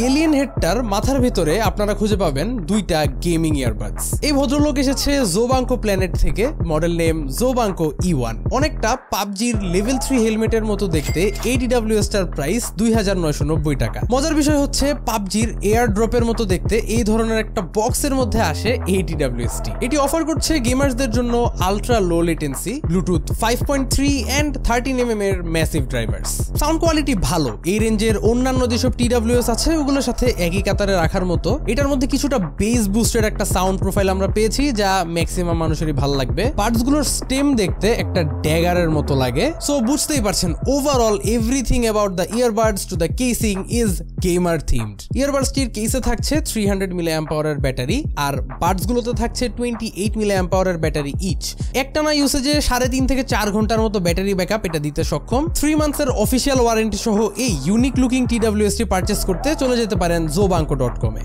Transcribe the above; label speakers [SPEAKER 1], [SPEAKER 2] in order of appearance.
[SPEAKER 1] Alien হেডটার মাথার ভিতরে আপনারা খুঁজে পাবেন দুইটা গেমিং ইয়ারবাডস। এই ভদ্রলোক এসেছে জোবাঙ্কো প্ল্যানেট থেকে, মডেল নেম জোবাঙ্কো E1। অনেকটা পাবজির লেভেল 3 হেলমেটের মতো দেখতে। ADWS টার প্রাইস 2990 টাকা। মজার বিষয় হচ্ছে পাবজির এয়ার ড্রপের মতো দেখতে এই ধরনের একটা বক্সের মধ্যে আসে ADWS টি। এটি অফার করছে গেমার্সদের জন্য ultra low latency, Bluetooth 5.3 and 13mm এর ম্যাসিভ ড্রাইভার্স। সাউন্ড কোয়ালিটি ভালো। এই রেঞ্জের অন্যান্য যেসব TWS আছে ওগুলোর সাথে একই কাতারে রাখার মতো। এটার মধ্যে কিছুটা বেস বুস্টের একটা সাউন্ড প্রোফাইল আমরা পেয়েছি, যা ম্যাক্সিমাম মানুষেরই ভালো লাগবে। পার্টসগুলোর স্টেম দেখতে একটা ড্যাগারের মতো লাগে। সো বুঝতেই পারছেন, overall everything about the earbuds to the casing is gamer themed. ইয়ারবাডসটির কেসে থাকছে 300 mAh এর ব্যাটারি, আর বাডসগুলোতে থাকছে 28 mAh এর ব্যাটারি ইচ। একটানা ইউসেজে 3.5 থেকে 4 ঘন্টার মতো ব্যাটারি ব্যাকআপ এটা দিতে সক্ষম। 3 মান্থসের অফিসিয়াল ওয়ারেন্টি সহ এই ইউনিক লুকিং TWS টি পারচেস করতে চলে যেতে পারেন zobanko.com এ।